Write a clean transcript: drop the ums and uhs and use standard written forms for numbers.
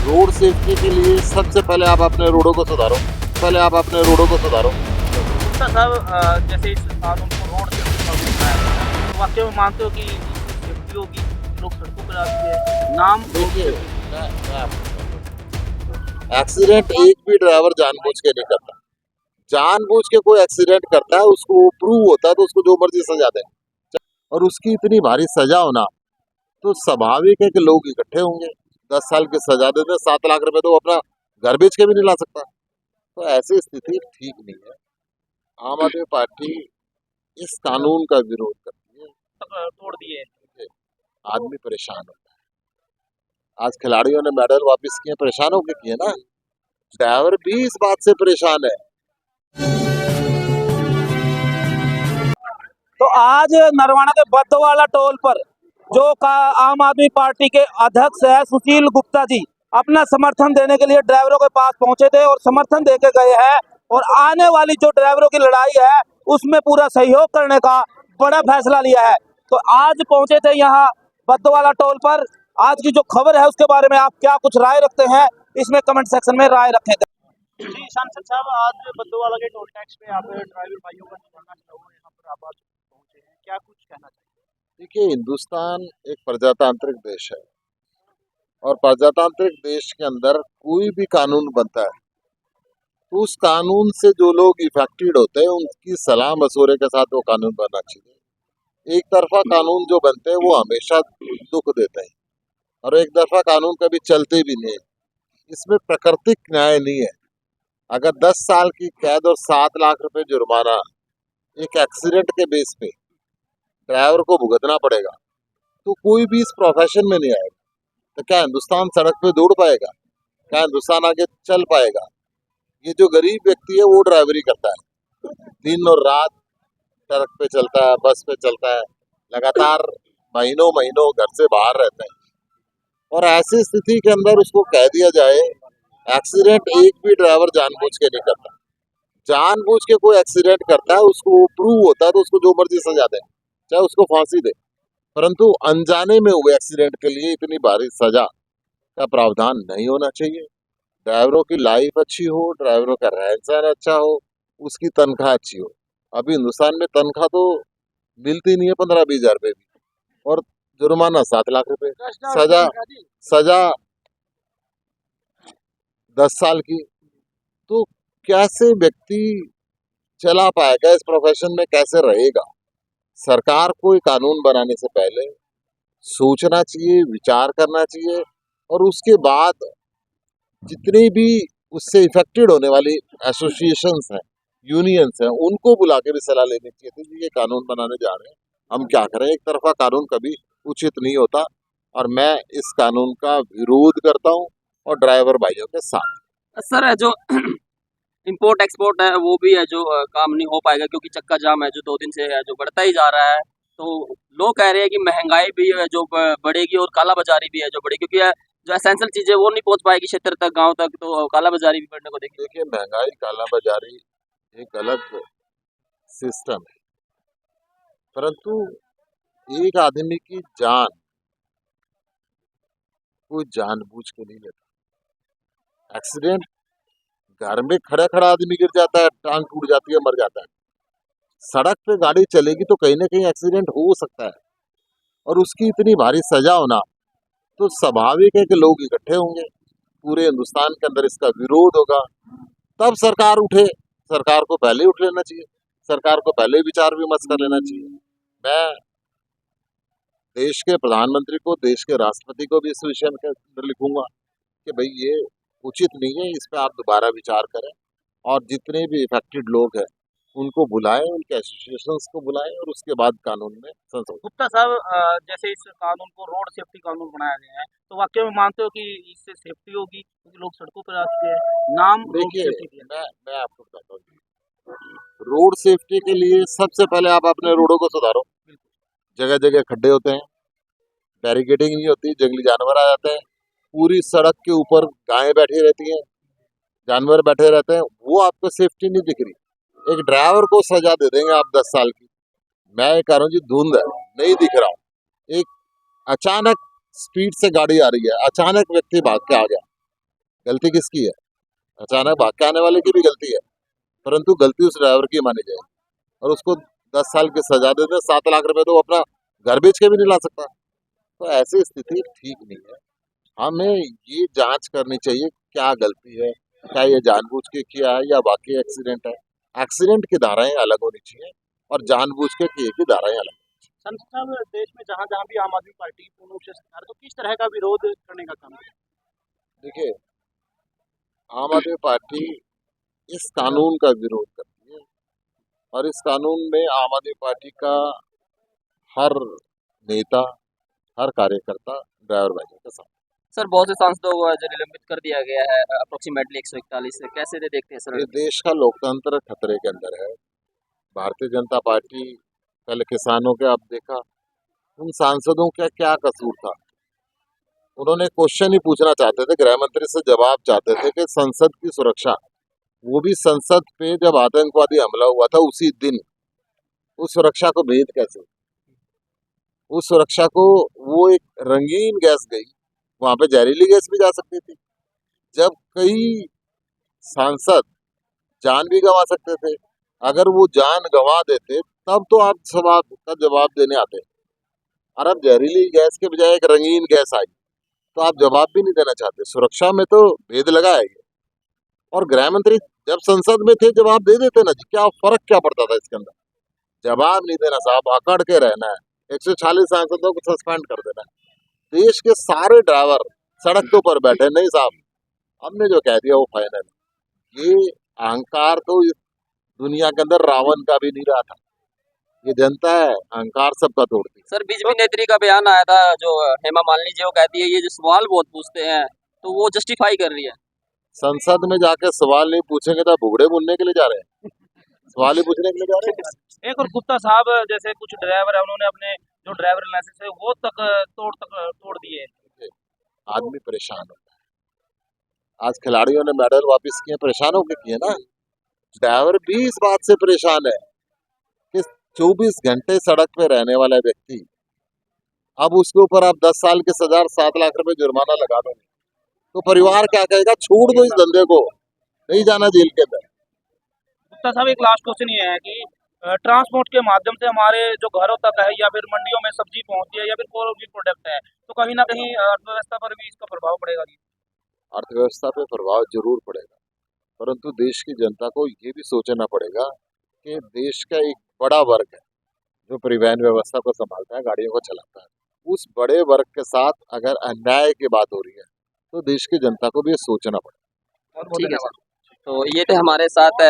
Road safety के लिए सबसे पहले आप अपने रोडों को सुधारो। गुप्ता साहब, जैसे इस कानून को रोड सेफ्टी कानून बनाया गया है, तो वाकई में मानते हो कि इससे सेफ्टी होगी, लोग सड़कों पर आते हैं, नाम रोड देखिए, सेफ्टी। मैं आपको बताता हूँ, एक्सीडेंट एक भी ड्राइवर जानबूझ के नहीं करता। जानबूझ के कोई एक्सीडेंट करता है, उसको प्रूव होता है तो उसको जो मर्जी सजा दें, और उसकी इतनी भारी सजा होना तो स्वाभाविक है कि लोग इकट्ठे होंगे। 10 साल की सजा दे दे, 7 लाख रुपए तो वो अपना घर बेच के भी नहीं ला सकता। तो ऐसी स्थिति ठीक नहीं है। आम आदमी पार्टी इस कानून का विरोध करती है। तोड़ दिए। आदमी परेशान होता है। आज खिलाड़ियों ने मेडल वापस किए, परेशान होकर किए ना। ड्राइवर भी इस बात से परेशान है। तो आज नरवाना के बद्दवाला टोल पर जो आम आदमी पार्टी के अध्यक्ष है सुशील गुप्ता जी अपना समर्थन देने के लिए ड्राइवरों के पास पहुंचे थे और समर्थन देके गए हैं, और आने वाली जो ड्राइवरों की लड़ाई है उसमें पूरा सहयोग करने का बड़ा फैसला लिया है। तो आज पहुंचे थे यहाँ बद्दवाला टोल पर। आज की जो खबर है उसके बारे में आप क्या कुछ राय रखते हैं, इसमें कमेंट सेक्शन में राय रखें। जी सांसद साहब, आज बद्दोवाला के टोल टैक्स पे आप ड्राइवर भाइयों का धरना चला हुआ है, यहाँ पर आप आज पहुंचे हैं, क्या कुछ कहना चाहिए? देखिए, हिंदुस्तान एक प्रजातांत्रिक देश है और प्रजातांत्रिक देश के अंदर कोई भी कानून बनता है तो उस कानून से जो लोग इफेक्टेड होते हैं उनकी सलाह मशवरे के साथ वो कानून बनना चाहिए। एक तरफा कानून जो बनते हैं वो हमेशा दुख देते हैं और एक तरफा कानून कभी चलते भी नहीं है। इसमें प्राकृतिक न्याय नहीं है। अगर 10 साल की कैद और 7 लाख रुपए जुर्माना एक एक्सीडेंट के बेस पे ड्राइवर को भुगतना पड़ेगा तो कोई भी इस प्रोफेशन में नहीं आएगा। तो क्या हिंदुस्तान सड़क पे दौड़ पाएगा? क्या हिंदुस्तान आगे चल पाएगा? ये जो गरीब व्यक्ति है वो ड्राइवरी करता है, दिन और रात सड़क पे चलता है, बस पे चलता है, लगातार महीनों महीनों घर से बाहर रहते हैं, और ऐसी स्थिति के अंदर उसको कह दिया जाए एक्सीडेंट एक भी ड्राइवर जानबूझ के नहीं करता। जानबूझ के कोई एक्सीडेंट करता है, उसको प्रूव होता है तो उसको जो मर्जी सजा दे, चाहे उसको फांसी दे, परंतु अनजाने में हुए एक्सीडेंट के लिए इतनी भारी सजा का प्रावधान नहीं होना चाहिए। ड्राइवरों की लाइफ अच्छी हो, ड्राइवरों का रहन सहन अच्छा हो, उसकी तनख्वाह अच्छी हो। अभी हिंदुस्तान में तनख्वाह तो मिलती नहीं है 15-20 हजार रुपए भी, और जुर्माना 7 लाख रुपए, सजा सजा 10 साल की। तो कैसे व्यक्ति चला पाएगा इस प्रोफेशन में, कैसे रहेगा? सरकार को कानून बनाने से पहले सोचना चाहिए, विचार करना चाहिए, और उसके बाद जितने भी उससे इफेक्टेड होने वाली एसोसिएशंस हैं, यूनियंस हैं, उनको बुला के भी सलाह लेनी चाहिए थी कि ये कानून बनाने जा रहे हैं, हम क्या करें। एक तरफा कानून कभी उचित नहीं होता और मैं इस कानून का विरोध करता हूं और ड्राइवर भाइयों के साथ। सर जो इंपोर्ट एक्सपोर्ट है वो भी है जो काम नहीं हो पाएगा, क्योंकि चक्का जाम है जो 2 दिन से है जो बढ़ता ही जा रहा है। तो लोग कह रहे हैं कि महंगाई भी है जो बढ़ेगी और काला बाजारी भी है जो बढ़ेगी, क्योंकि जो एसेंशियल चीजें वो नहीं पहुंच पाएगी क्षेत्र तक, गांव तक, तो काला बाजारी भी बढ़ने को देखिए। देखिए, महंगाई, काला बाजारी एक अलग सिस्टम है, परंतु एक आदमी की जान कोई जानबूझ के नहीं लेता। एक्सीडेंट घर में खड़ा खड़ा आदमी गिर जाता है, टांग टूट जाती है, मर जाता है। सड़क पे गाड़ी चलेगी तो कहीं ना कहीं एक्सीडेंट हो सकता है, और उसकी इतनी भारी सजा होना तो स्वाभाविक है कि लोग इकट्ठे होंगे। पूरे हिंदुस्तान के अंदर इसका विरोध होगा, तब सरकार उठे। सरकार को पहले उठ लेना चाहिए, सरकार को पहले विचार विमर्श कर लेना चाहिए। मैं देश के प्रधानमंत्री को, देश के राष्ट्रपति को भी इस विषय के अंदर लिखूंगा कि भाई ये उचित नहीं है, इस पे आप दोबारा विचार करें, और जितने भी इफेक्टेड लोग हैं उनको बुलाएं, उनके एसोसिएशंस को बुलाएं, और उसके बाद कानून में संशोधन। गुप्ता साहब, जैसे इस कानून को रोड सेफ्टी कानून बनाया गया है, तो वाकई में मानते हो कि इससे सेफ्टी होगी, क्योंकि लोग सड़कों पर आते हैं, नाम रोड देखिए, सेफ्टी दिया है। मैं आपको बताता हूँ, रोड सेफ्टी के लिए सबसे पहले आप अपने रोडों को सुधारो। जगह जगह खड्डे होते हैं, बैरिकेडिंग नहीं होती, जंगली जानवर आ जाते हैं, पूरी सड़क के ऊपर गायें बैठी रहती हैं, जानवर बैठे रहते हैं, वो आपको सेफ्टी नहीं दिख रही। एक ड्राइवर को सजा दे देंगे आप 10 साल की। मैं ये कह रहा हूँ जी, धुंध है, नहीं दिख रहा हूँ, एक अचानक स्पीड से गाड़ी आ रही है, अचानक व्यक्ति भाग के आ गया, गलती किसकी है? अचानक भाग के आने वाले की भी गलती है, परंतु गलती उस ड्राइवर की मानी जाएगी और उसको 10 साल की सजा दे दें, 7 लाख रुपए तो वो अपना घर बेच के भी नहीं ला सकता। तो ऐसी स्थिति ठीक नहीं है। हमें ये जांच करनी चाहिए क्या गलती है, क्या ये जानबूझ के किया है या बाकी एक्सीडेंट है। एक्सीडेंट की धाराएं अलग होनी चाहिए और जानबूझ के किए की धाराएं अलग। संसद साहब, देश में जहाँ जहाँ भी आम आदमी पार्टी पूर्ण रूप से सरकार, तो किस तरह का विरोध करने का काम है? देखिए, आम आदमी पार्टी इस कानून का विरोध करती है और इस कानून में आम आदमी पार्टी का हर नेता, हर कार्यकर्ता ड्राइवर भाइयों के साथ। सर बहुत से सांसदों को जो निलंबित कर दिया गया है अप्रोक्सीमेटली 141 से, कैसे दे देखते हैं सर? ये देश का लोकतंत्र खतरे के अंदर है। भारतीय जनता पार्टी पहले किसानों के, अब देखा उन सांसदों का क्या कसूर था। उन्होंने क्वेश्चन ही पूछना चाहते थे, गृह मंत्री से जवाब चाहते थे कि संसद की सुरक्षा, वो भी संसद पे जब आतंकवादी हमला हुआ था उसी दिन, उस सुरक्षा को भेद कैसे? उस सुरक्षा को, वो एक रंगीन गैस गई, वहां पे जहरीली गैस भी जा सकती थी। जब कई सांसद जान भी गंवा सकते थे, अगर वो जान गंवा देते तब तो आप सवाल का जवाब देने आते। और अब जहरीली गैस के बजाय एक रंगीन गैस आई तो आप जवाब भी नहीं देना चाहते। सुरक्षा में तो भेद लगा है ये। और गृह मंत्री जब संसद में थे जवाब दे देते ना जी, क्या फर्क क्या पड़ता था इसके अंदर? जवाब नहीं देना साहब, अकड़ के रहना है। 140 सांसदों को सस्पेंड कर देना है। देश के सारे ड्राइवर सड़कों पर बैठे, नहीं साहब हमने जो कह दिया वो फाइनल। ये अहंकार तो इस दुनिया के अंदर रावण का भी नहीं रहा था। ये जनता है, अहंकार सबका तोड़ती है। सर बीजेपी नेत्री का बयान आया था जो हेमा मालिनी जी, वो कहती है ये जो सवाल बहुत पूछते हैं तो वो जस्टिफाई कर रही है। संसद में जाके सवाल नहीं पूछेंगे तो भुगड़े बुनने के लिए जा रहे हैं, सवाल ही पूछने के लिए जा रहे हैं। एक और गुप्ता साहब, जैसे कुछ ड्राइवर है उन्होंने अपने जो ड्राइवर लाइसेंस है वो तोड़ दिए। आदमी परेशान होता है। आज खिलाड़ियों ने मेडल वापस किए, परेशान होकर किए ना। ड्राइवर भी इस बात से परेशान है कि 24 घंटे सड़क पे रहने वाला व्यक्ति, अब उसके ऊपर आप 10 साल की सजा, 7 लाख रुपए जुर्माना लगा दोगे तो परिवार क्या कहेगा? छोड़ दो इस धंधे को, नहीं जाना जेल के अंदर। गुप्ता साहब, एक लास्ट क्वेश्चन ये है कि ट्रांसपोर्ट के माध्यम से हमारे जो घरों तक है या फिर मंडियों में सब्जी पहुंचती है या फिर कोई भी प्रोडक्ट है, तो कहीं ना कहीं अर्थव्यवस्था पर भी इसका प्रभाव पड़ेगा जी? अर्थव्यवस्था पे प्रभाव जरूर पड़ेगा, परंतु देश की जनता को ये भी सोचना पड़ेगा कि देश का एक बड़ा वर्ग है जो परिवहन व्यवस्था को संभालता है, गाड़ियों को चलाता है। उस बड़े वर्ग के साथ अगर अन्याय की बात हो रही है तो देश की जनता को भी ये सोचना पड़ेगा। ठीक है सर, तो ये थे हमारे साथ